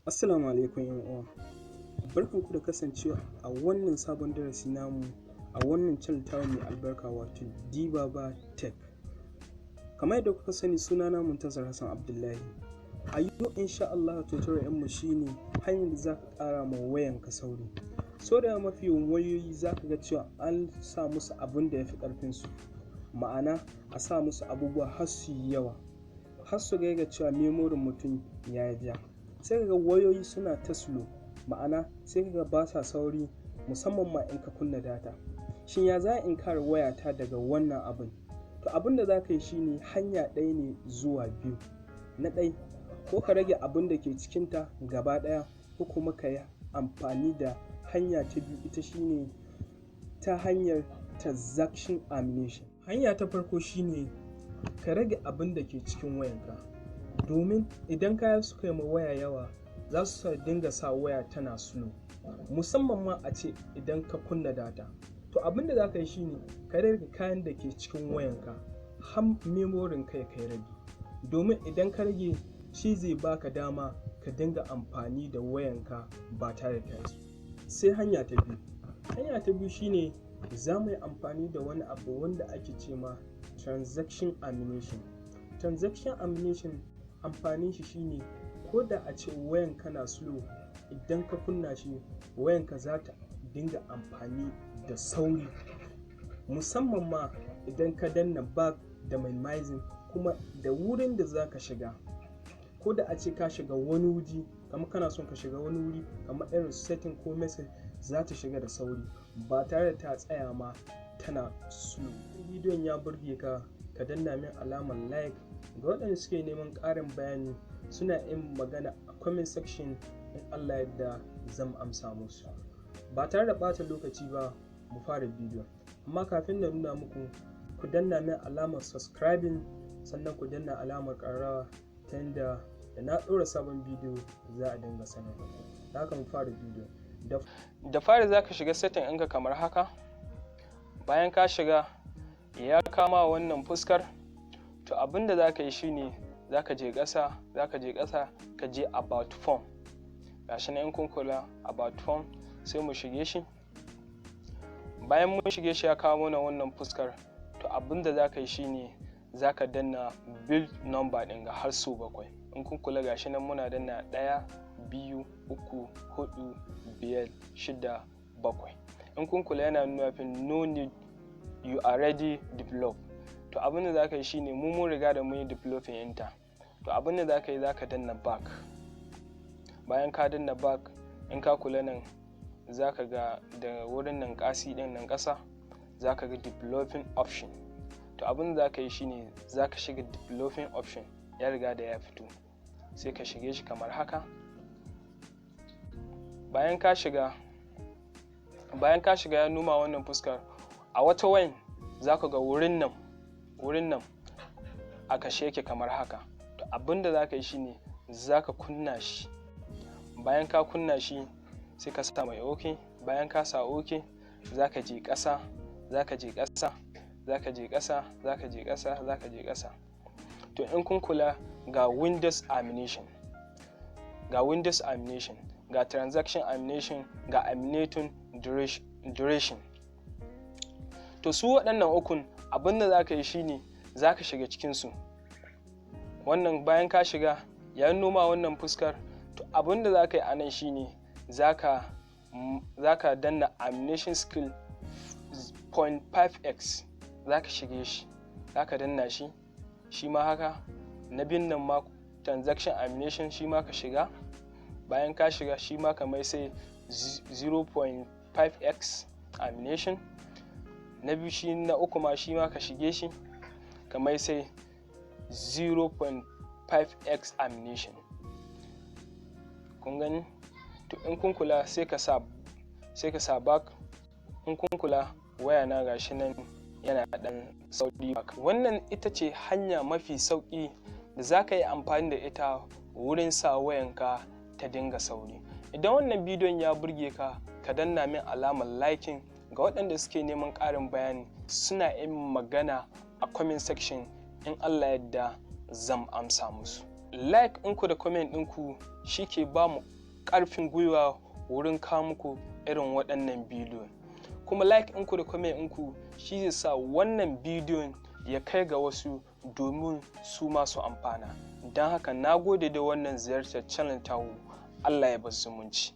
Assalamu alaikum yan uwa. Barkanku da kasancewa a wannan sabon darasi namu a wannan channel tawa mai albarka wato Dibaba Tech. Kamar yadda kuka sani sunana Muntazar Hassan Abdullahi. A yau insha Allah tutorial mu shine hanyar da zaka ƙara ma wayanka sauri. So da mafi yawan wayoyi zaka ga cewa an sa musu abin da yafi ƙarfin su. Ma'ana a sa musu abubuwa har su yi yawa. Har su ga cewa memorin mutum ya ja. Sai kaga wayoyi suna ta slow, ma'ana sai kaga ba sa sauri musamman ma in ka kunna data. Shin ya za in kare wayata daga wannan abin? To abin da za ka yi shine hanya ɗaya ne zuwa biyu. Na ɗaya, ko ka rage abin da ke cikinta gaba ɗaya, ko kuma ka yi amfani da hanya ta biyu, ita shine ta hanyar transaction amination. Hanya ta farko shine ka rage abin da ke cikin wayanka. Domin idan kaya suka yi ma waya yawa za su dinga sa waya tana slow, musamman ma a ce idan ka kunna data. To abinda za ka yi shine ka rage kayan da ke cikin wayanka har memorin kai kai rage. Domin idan ka rage shi zai baka dama ka dinga amfani da wayanka ba tare da tashi. Sai hanya ta biyu. Hanya ta biyu shine za mu yi amfani da wani abu wanda ake ce ma transaction amination. Transaction amination amfanin shi shine ko da a ce wayanka na slow, idan ka kunna shi wayanka za ta dinga amfani da sauri, musamman ma idan ka danna back da minimizing, kuma da wurin da za ka shiga. Ko da a ce ka shiga wani wuri, kamar kana son ka shiga wani wuri kamar irin setting ko message, za ta shiga da sauri ba tare da ta tsaya ma tana slow. Bidiyon ya burge ka, ka danna min alamar like. Ga waɗanda suke neman ƙarin bayani suna yin magana a comment section, in Allah yadda zan amsa musu. Ba tare da ɓata lokaci ba mu fara bidiyon. Amma kafin na nuna muku, ku danna min alamar subscribing, sannan ku danna alamar ƙarawa ta yadda da na ɗora sabon bidiyo za a dinga sanar da ku. Da haka mu fara bidiyo. Da fari za ka shiga setting ɗinka kamar haka. Bayan ka shiga ya kama wannan fuskar, to abinda za ka yi shine za ka je ƙasa ka je about phone. Gashi na in kun kula about phone, sai mu shige shi. Bayan mun shige shi ya kawo mana wannan fuskar, to abinda za ka yi shine za ka danna build number ɗin ga har sau 7. In kun kula gashi nan muna danna 1 2 3 4 5 6 7. In kun kula yana nuna fin no need, you are ready develop. To abin da za ka yi shine mun riga da mun yi developing ɗinta. To abin da za ka yi za ka danna back. Bayan ka danna back, in ka kula nan za ka ga da wurin nan ƙasi ɗin nan ƙasa za ka ga developing option. To abin da za ka yi shine za ka shiga developing option, ya riga da ya fito, sai ka shige shi kamar haka. Bayan ka shiga ya numa wannan fuskar, a wata wayan za ka ga wurin nan a kashe yake kamar haka. To abinda za ka yi shine za ka kunna shi. Bayan ka kunna shi sai ka sa mai OK. Bayan ka sa OK, za ka je ƙasa. To in kun kula ga Windows amination, ga transaction amination, ga amination duration. To su waɗannan ukun abinda za ka yi shine za ka shiga cikinsu. Wannan bayan ka shiga ya noma wannan fuskar, to abinda za ka yi anan shine za ka danna amination skill 0.5x, za ka shige shi, za ka danna shi. Shi ma haka na biyun nan ma transaction amination, shi ma ka shiga. Bayan ka shiga shi ma kamar sai 0.5x amination. Na biyu shi na uku ma shi ma ka shige shi kamar sai 0.5x amination. Kun gani? To in kun kula sai ka sa back. In kun kula waya na gashi nan yana dan sauri back. Wannan ita ce hanya mafi sauki da za ka yi amfani da ita wurin sa wayanka ta dinga sauri. Idan wannan bidiyon ya burge ka, ka danna min alamar liking. Ga waɗanda suke neman ƙarin bayani suna yin magana a comment section, in Allah yadda zan amsa musu. Like ɗinku da comment ɗinku shi ke ba mu ƙarfin gwiwa wurin kawo muku irin waɗannan bidiyon. Kuma like ɗinku da comment ɗinku shi zai sa wannan bidiyon ya kai ga wasu domin su masu amfana. Don haka na gode da wannan ziyartar channel tawo. Allah ya bar zumunci.